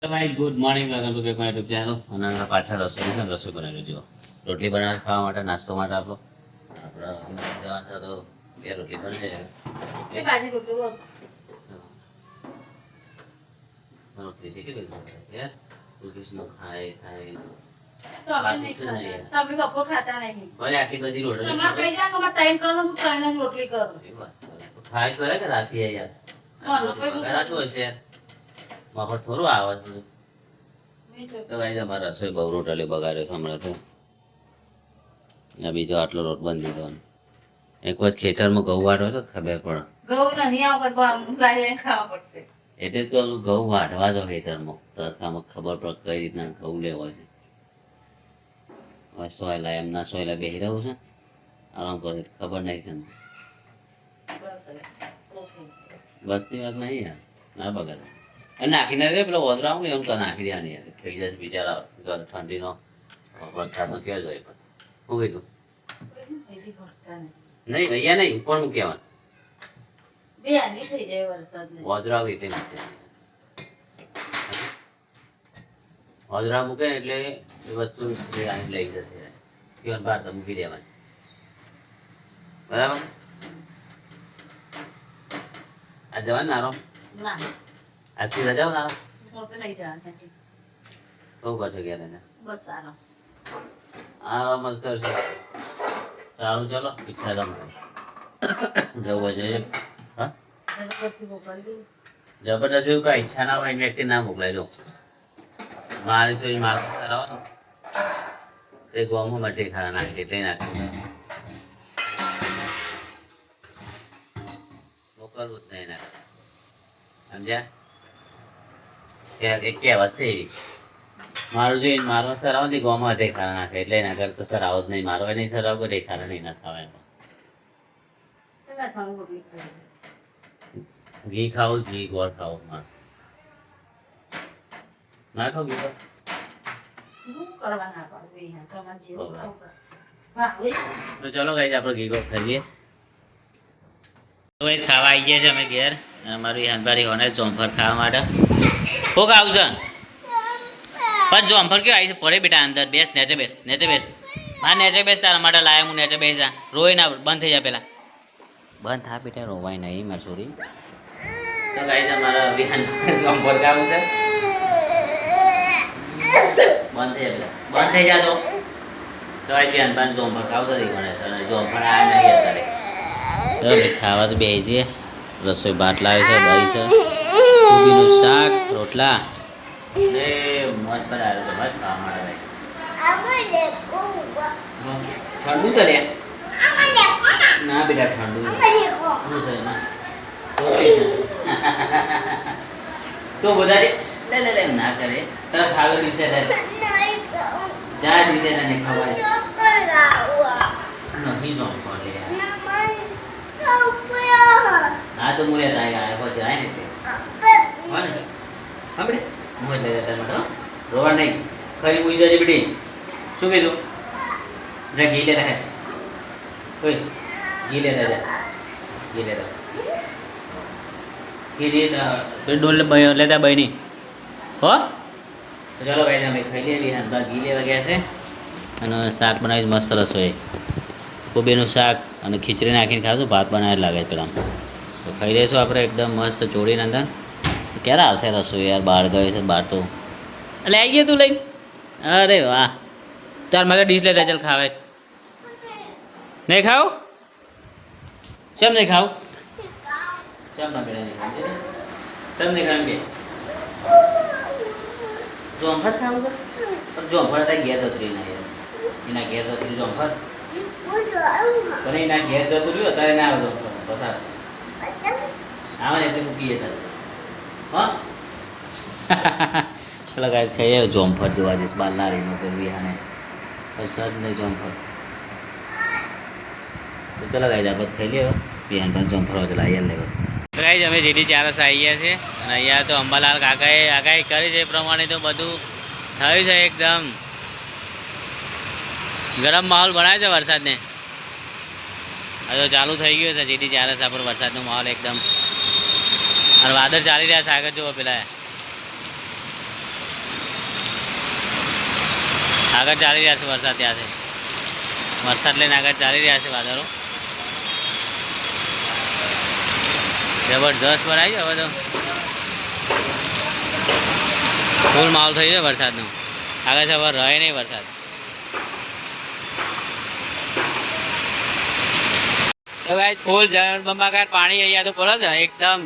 ભાઈ good morning welcome to back my YouTube channel અને પાછા રસોઈ બનાવી જો રોટલી બનાવવા ખાવા માટે નાસ્તો માટે આપણો આપણે જવાના તો બે રોટલી બની રોટલી છે કે યસ કૃષ્ણ ખાય ખાય તમે બપોર ખાતા નહીં ભલે આટલી બધી રોટલી તમારે કઈ જાવ કે ટાઈમ કરો હું ત્રણ રોટલી કરું ખાય કરે કે રાતે યાર ઘણા શું છે મફત થોડું આવે તો ભાઈ અમારે રસોઈ બહુ રોટલી બગાડ્યો છે હમણાં તો બીજો આટલો રોટ બંધ દીધો એક વખત ખેતરમાં ઘઉં વાટો તો ખબર પડે ઘઉં નહીં આવે ખાવા પડશે એટલે જ કહું ઘઉં વાટવા દો ખેતરમાં તરખામાં ખબર પડે કઈ રીતના ઘઉં લેવો છે હવે સોયલા એમના સોયલા બેસી રહ્યું છે આરામ કરે ખબર નહીં છે બસની વાત નહીં યાર ના બગાડ નાખીને રે પેલો ઓદરો આવું એમ તો નાખી દેવાની યાર થઈ જશે બિચારા ઠંડીનો વરસાદનો ક્યાં જોઈએ પણ શું કીધું નહીં અહીંયા નહીં ઉપર હું કહેવાનું ઓદરા આવે એટલે ઓદરા મૂકે એટલે એ વસ્તુ લઈ જશે કેવન બહાર તો મૂકી દેવાની બરાબર આ જવાનું નારો આજથી રજાઓ નારો બહુ કરશો ગયા બસ આરામ જ કરશો સારું ચલો ઈચ્છા તમારે જવું જોઈએ હા જબરદસ્ત એવું કઈ ઈચ્છા ના હોય વ્યક્તિ ના મોકલાઈ દો મારે તો માર્ગ કરાવવાનો એ ગોમો માટે ખાના નાખી તે નાખી મોકલવું જ નહીં નાખે સમજ્યા એક કહેવત છે મારું જોઈને મારવા સર આવો ને ગોમાં ઢેખારા નાખે એટલે એના કર તો સર આવો જ નહીં મારવા નહીં સર આવો ઢેખારા નહીં ના ખાવા ઘી ખાવું ઘી ગોળ ખાવું મારે ના ખાવ ઘી તો ચલો ગાઈસ આપણે ઘી ગોળ ખાઈએ તો ખાવા આવી ગયા છે અમે ઘેર અમારું હનભારી હોને જોમફર ખાવા માટે કોક આવશે પણ જોમફર કયો આવી છે પડે બેટા અંદર બેસ નેચે બેસ હા નેચે બેસ તારા માટે લાયા હું નેચે બેસ જા રોઈ ના બંધ થઈ જાય પેલા બંધ થા બેટા રોવાય નહીં મારી સોરી તો ગાઈસ અમારા વિહાન જોમફર ખાવું છે બંધ થઈ જા તો આ વિહાન બાન જોમફર ખાવતો નહીં મને સર જોમફર આ નહીં અત્યારે તો ખાવા તો બે છે રસોઈ ભાત લાવે છે દહીં છે કોબીનું શાક રોટલા ને મસ્ત આવ્યો તો બસ ખાવા માટે ઠંડુ છે લે ના બેટા ઠંડુ શું છે ના તો બધા લે લે ના કરે તરત ખાવા દીધે જા દીધે ને ખવાય નહીં જો પડે હા તો મુલે જાય આયો જાય ને તે કોણ આપણે મોય લે જતા મતો રોવા નહીં ખરી મુઈ જજે બેટી શું કીધું જા ઘી લે રહે ઓય ઘી લે જા ઘી લે ડોલ લેતા બહેની હો તો ચાલો ભાઈ અમે ખાઈ લઈએ બી ઘી લેવા ગયા છે અને શાક બનાવીશ મસ્ત રસોઈ કોબીનું શાક અને ખીચડી નાખીને ખાશું ભાત બનાવે લાગે પેલા તો ખાઈ લઈશું આપણે એકદમ મસ્ત ચોળીને અંદર ક્યારે આવશે રસોઈ યાર બહાર ગયો છે બહાર તો એટલે આવી ગયો તું લઈને અરે વાહ તાર મારે ડીશ લેતા ચાલ ખાવે નહીં ખાવ ચમ નહીં ખાવ ચમ ના પેલા નહીં ખાવ ચમ નહીં ખાવ કે જોમફર ખાવું પણ જોમફર ત્યાં ગેસ ઉતરી ના યાર એના ગેસ ઉતરી જોમફર પણ એના ઘેર જતું રહ્યું અત્યારે ના આવતો પસાર આવે ને એટલે મૂકી જતા હા પેલા ગાય ખાઈએ જોમફર જોવા જઈશ બાલારીનો કોઈ વિહાને વરસાદ નહીં જોમફર તો ચલો ગાય આપણે ખાઈ લે વિહાન પણ જોમફર ચલાવી લેવા ગાય અમે જેથી ચારસ આવી ગયા છે અને અહીંયા તો અંબાલાલ કાકાએ આગાહી કરી છે એ પ્રમાણે તો બધું થયું છે એકદમ ગરમ માહોલ બનાવે છે વરસાદને હવે તો ચાલુ થઈ ગયો છે જેથી ચારસ પર વરસાદનો માહોલ એકદમ અને વાદળ ચાલી રહ્યા છે આગળ જુઓ પેલા આગળ ચાલી રહ્યા છે વરસાદ ત્યાં છે વરસાદ લઈને આગળ ચાલી રહ્યા છે વાદળો જબરદસ્ત ભરાઈ ગયો હવે તો ફૂલ માહોલ થઈ ગયો વરસાદનો આગળ છે હવે રહે નહીં વરસાદ તો ભાઈ ફૂલ જળબંબાકાર પાણી અહીંયા તો પડે છે એકદમ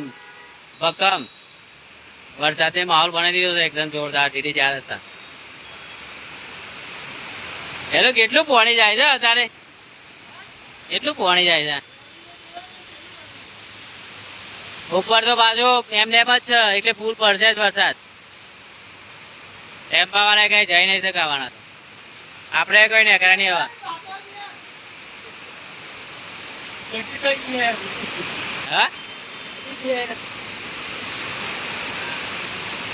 ભક્કમ વરસાદે માહોલ બનાવી દીધો છે એકદમ જોરદાર સીધી 4 રસ્તા એલો કેટલું પાણી જાય છે અત્યારે એટલું પાણી જાય છે ઉપર તો બાજુ એમને જ છે એટલે ફૂલ પડશે જ વરસાદ ટેમ્પા વાળા કઈ જઈ નહીં શકાવાના આપણે કઈ નીકળ્યા નહીં હવે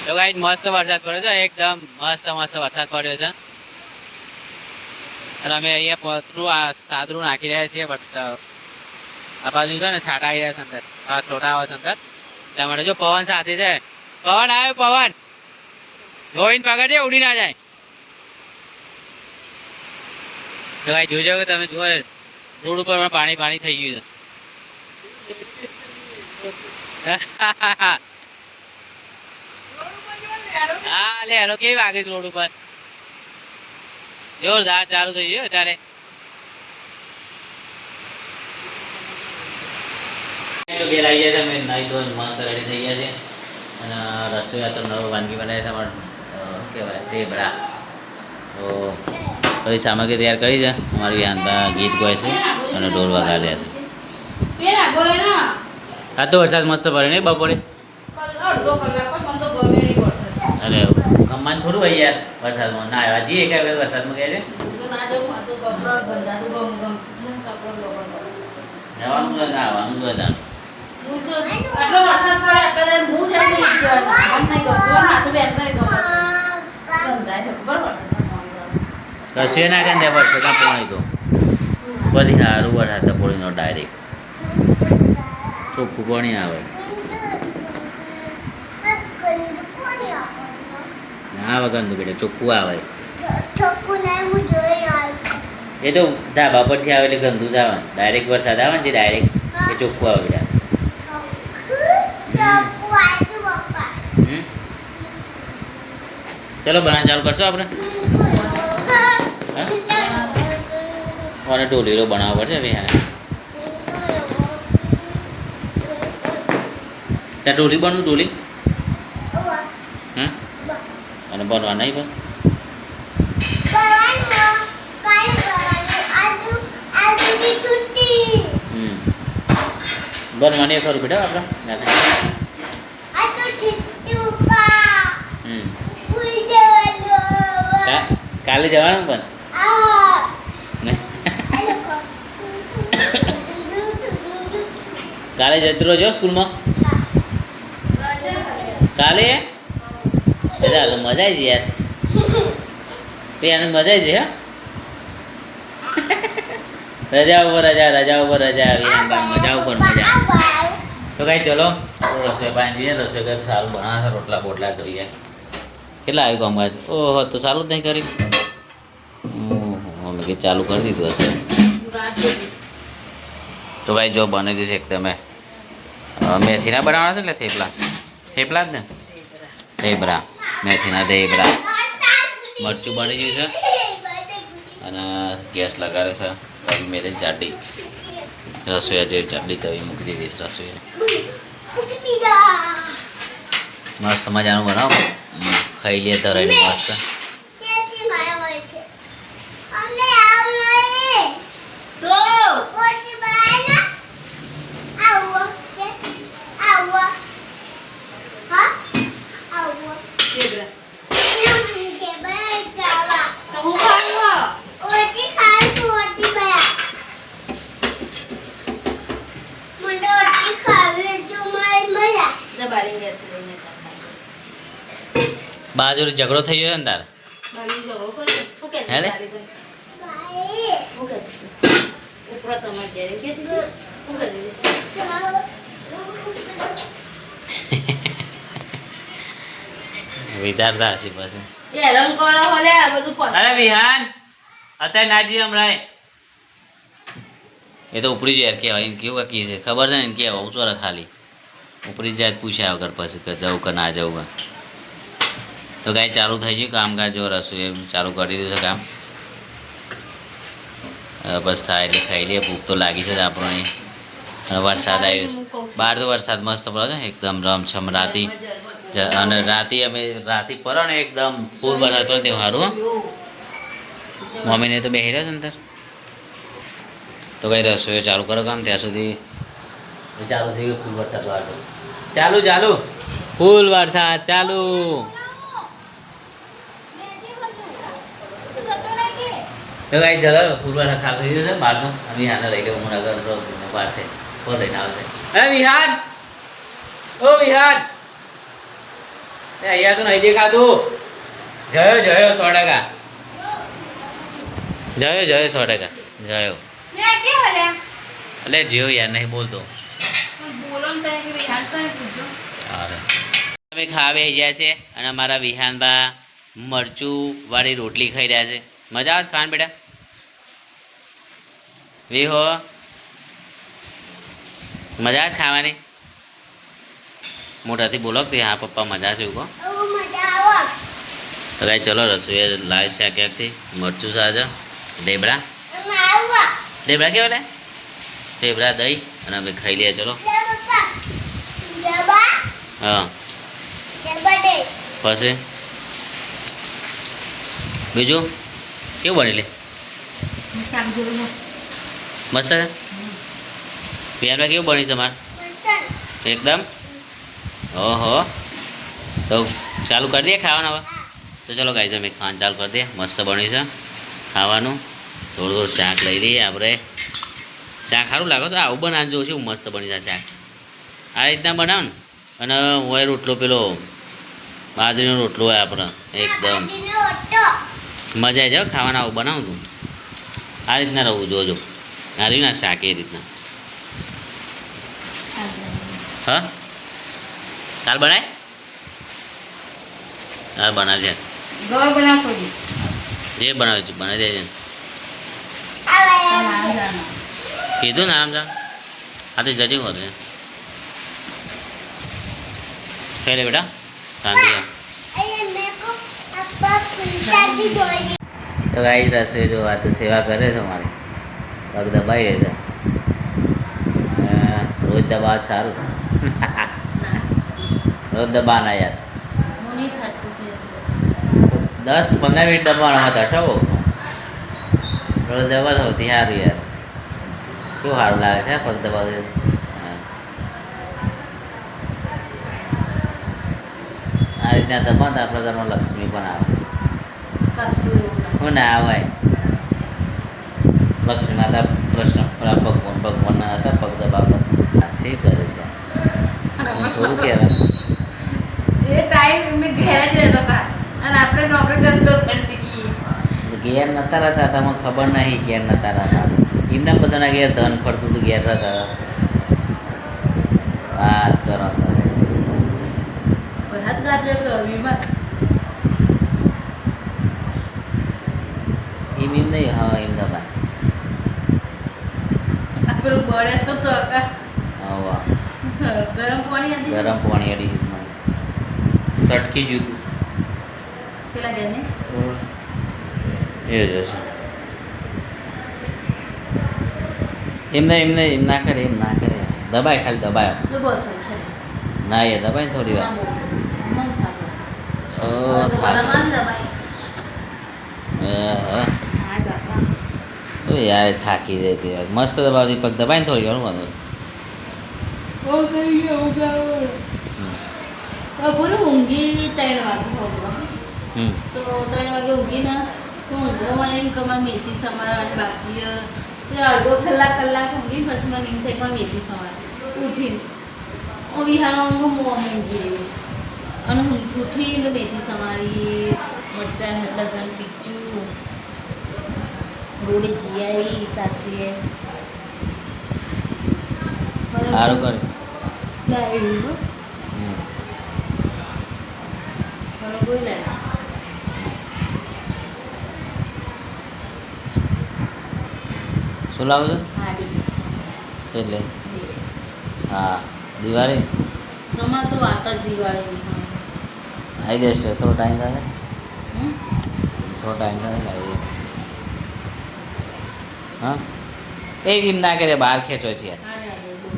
તો ગાઈસ મસ્ત વરસાદ પડ્યો છે એકદમ મસ્ત વરસાદ પડ્યો છે અને અમે અહીંયા પતરું સાદરું નાખી રહ્યા છીએ વરસાદ આ બાજુ છે ને છાંટા આવી રહ્યા છે અંદર છોટા આવે છે અંદર એટલા માટે જો પવન સાથે છે પવન આવ્યો પવન જોઈને પકડજે ઉડી ના જાય તો ભાઈ જોજો કે તમે જુઓ રોડ ઉપર પાણી પાણી થઈ ગયું છે હા લે હેલો કેવી વાગે રોડ ઉપર જોરદાર ચાલુ થઈ ગયું અત્યારે ઘેર આવી ગયા છે અમે નાઈ ધોઈને મસ્ત રેડી થઈ ગયા છે અને રસોઈ તો નવો વાનગી બનાવી છે અમારે કહેવાય ઢેબરા તો બધી સામગ્રી તૈયાર કરી છે અમારી આંતા ગીત ગાય છે અને ઢોલ વગાડ્યા છે આ તો વરસાદ મસ્ત પડે ને બપોરે અરે કમાન થોડું હોય યાર વરસાદમાં ના આવ્યા જઈએ કે વરસાદમાં ગયા છે જવાનું તો ના આવવાનું તો હતા રસોઈ ના કાંદે પડશે કાં પોણી તો બધી સારું વરસાદ પોણીનો ડાયરેક્ટ ચોખ્ખું પાણી આવે ના વગરનું બેટા ચોખ્ખું આવે એ તો ધાબા પરથી આવે એટલે ગંદુ જ આવે ડાયરેક્ટ વરસાદ આવે ને જે ડાયરેક્ટ એ ચોખ્ખું આવે બેટા ચલો બનાવ ચાલુ કરશો આપણે અને ઢોલીરો બનાવવો પડશે હવે હા ત્યાં ઢોલી બનવું ઢોલી હા અને બનવા નહીં બન બનવાની ખરું બેટા આપણે કાલે જવાનું પણ કાલે જતો રહેજો સ્કૂલમાં કાલે મજા આવી છે યાર તે આને મજા આવી છે હા રજા ઉપર રજા આવી મજા ઉપર મજા તો કઈ ચલો આપણું રસોઈ પાણી જઈએ રસોઈ ઘર સારું બનાવે રોટલા બોટલા જોઈએ કેટલા આવ્યું કામકાજ ઓહો તો સારું જ નહીં કરી અમે કે ચાલુ કરી દીધું હશે તો ભાઈ જો બની દીધું છે એકદમ મેથીના બનાવવાના છે એટલે થેપલા જ ને ઢેબરા મેથીના ઢેબરા મરચું બની ગયું છે અને ગેસ લગાડે છે મેરે ચાટી રસોઈયા જેવી ચાટલી તવી મૂકી દીધી છે રસોઈ મસ્ત મજાનું બનાવો ખાઈ લે ધરાઈને મસ્ત બાજુ ઝઘડો થઈ ગયો ને તાર વિધારતા હશે પછી એ રંગ કરો હોલે આ બધું પસ અરે વિહાન અત્યારે ના જઈએ હમણાં એ તો ઉપડી જાય કહેવાય એમ કેવું કી છે ખબર છે ને કે અવસર ખાલી ઉપરી જાય પૂછ્યા વગર પછી કે જવું કે ના જવું તો કાંઈ ચાલુ થઈ ગયું કામકાજ જો રસોઈ એમ ચાલુ કરી દીધું છે કામ બસ થાય એટલે ખાઈ લઈએ ભૂખ તો લાગી છે આપણને અને વરસાદ આવ્યો છે બહાર તો વરસાદ મસ્ત પડે છે એકદમ રમછમ રાતી અને રાતે અમે રાતી પર ને એકદમ ફૂલ બનાવતો તે સારું મમ્મીને તો બેસી રહ્યો છે અંદર તો કઈ રસોઈ ચાલુ કરો કામ ત્યાં સુધી ચાલુ થઈ ગયું ફૂલ વરસાદ વાર ચાલુ ચાલુ ફૂલ વરસાદ ચાલુ તો કઈ ચાલો ફૂલ વરસાદ ચાલુ થઈ ગયો છે બહારનું વિહાને લઈ લેવું હું આગળ બહાર છે ફોન લઈને આવશે અરે વિહાન ઓ વિહાન અહીંયા તો નહીં દેખાતું જયો જયો 100% જયો 100% જયો મે કે હલ્યા અલે જીઓ યાર નહીં બોલતો બોલો ને તને કે વિહાન સાહેબ પૂછો અરે અમે ખાવા બેસી ગયા છે અને અમારા વિહાનબા મરચું વાળી રોટલી ખાઈ રહ્યા છે મજા આવે ખાન બેટા વિહો મજા આવે ખાવાની મોટાથી બોલો કે હા પપ્પા મજા છે એવું કહો તો કાંઈ ચલો રસોઈ લાવે છે ક્યાંકથી મરચું સાજા ઢેબરા ઢેબરા કેવા લે ઢેબરા દહીં અને અમે ખાઈ લઈએ ચલો હા પછી બીજું કેવું બની લે શાક જોડો મસ્ત છે પિયાનમાં કેવું બની તમારે એકદમ ઓહો તો ચાલુ કરી દઈએ ખાવાનું હવે તો ચલો ગાઈઝ અમે ખાવાનું ચાલુ કરી દઈએ મસ્ત બની છે ખાવાનું થોડું થોડું શાક લઈ લઈએ આપણે શાક સારું લાગે તો આવું બનાવજો શું મસ્ત બની જાય શાક આ રીતના બનાવો ને અને હોય રોટલો પેલો બાજરીનો રોટલો હોય આપણે એકદમ મજા આવી જાય ખાવાના આવું બનાવું તું આ રીતના રહું જોજો આ રહ્યું ના શાક એ રીતના હા કાલ બનાય કાલ બનાવજે ગોળ બનાવતો જે બનાવે છે બનાવી દેજે કીધું ને આરામ જા આ તો જજી હોત ખાઈ લે બેટા શાંતિ તો ગાઈ રસોઈ જો આ તો સેવા કરે છે મારી પગ દબાઈ રહે છે રોજ દબા સારું રોજ દબા ના યાર 10-15 મિનિટ દબાવવાના હતા શું રોજ દબા સૌથી સારું યાર શું સારું લાગે છે પગ દબાવ આ રીતના દબાવ તો આપણા ઘરમાં લક્ષ્મી પણ આવે હું ના આવે લક્ષ્મી માતા કૃષ્ણ ભગવાનના હતા પગ દબાવતા શી કરે છે થોડું કહેવાય એ ટાઈમ એમને ઘેર જ રહેતા હતા અને આપણે નોકરી ધંધો કરતી ઘેર નતા રહેતા તમને ખબર નહીં ઘેર નતા રહેતા એમના બધાના ઘેર ધન ફરતું હતું ઘેર રહેતા વાત કરો સર હાથ ગાજે તો વિમા એમ નહીં હા એમ દબાય આપણું બળે તો ચોકા હા ગરમ પાણી હતી ગરમ પાણી અડી જતું સટકી જતું પેલા બેને એ જ હશે એમ ના કરે દબાય ખાલી દબાય તો બસ છે ના એ દબાય થોડી વાર યાર થાકી જતી યાર મસ્ત દબાવતી પગ દબાય ને થોડી વાર વાંધો બોલો ઊંઘી 3 વાગે તો 3 વાગે ઊંઘીને હું ઊંઘવામાં એમ કમાર મેથી સમારવાની બાકી તે અડધો કલાક ઊંઘી પછી મને એમ થાય કે મેથી સમાર ઉઠીને વિહાનો ઊંઘ ઊંઘી અને ઉઠીને મેથી સમારી મરચાં લસણ ચીચું રોડી જીયારી સાથે સારું કરે શું લાવું છું હાડી એટલે હા દિવાળી તમારે તો વાત જ દિવાળીની હોય. આવી જશે થોડો ટાઈમ થાય હમ? થોડો ટાઈમ થાય આવી હા એ એમ ના કરે બહાર ખેંચો છે યાર હારે હારે બોલ.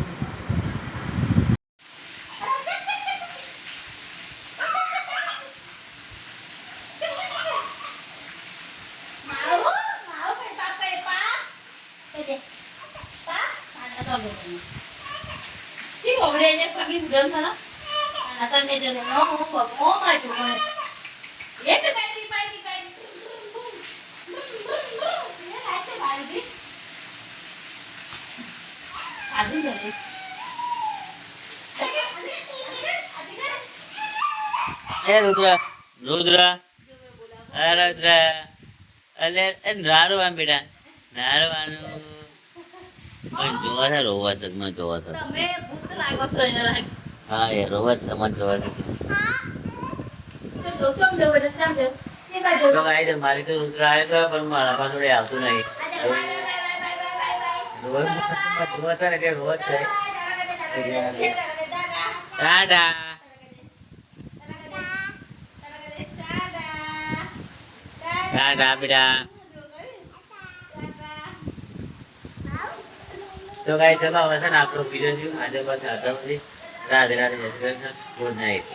એ રુદ્ર રુદ્ર અરે રુદ્ર અલે એ નારું આમ બેટા નારું આનું મને જોવા છે રોવા છે મને જોવા છે તમે ભૂત લાગો છો અહીંયા લાગે. હા યાર રોવા છે મને જોવા છે તો કેમ જવું એટલે કેમ જવું? એ બાજુ. તો ગાઈ મારી તો રુદ્ર આવ્યો તો પણ મારા પાસે જોડે આવતું નહીં રોવા હતા ને કે રોવા છે ટાટા ટાટા બેટા તો ગાઈ ચલો હવે છે ને આપણો બીજો જીવ આજે બસ આટલા સુધી રાધે રાધે જય શ્રી કૃષ્ણ ગુડ નાઇટ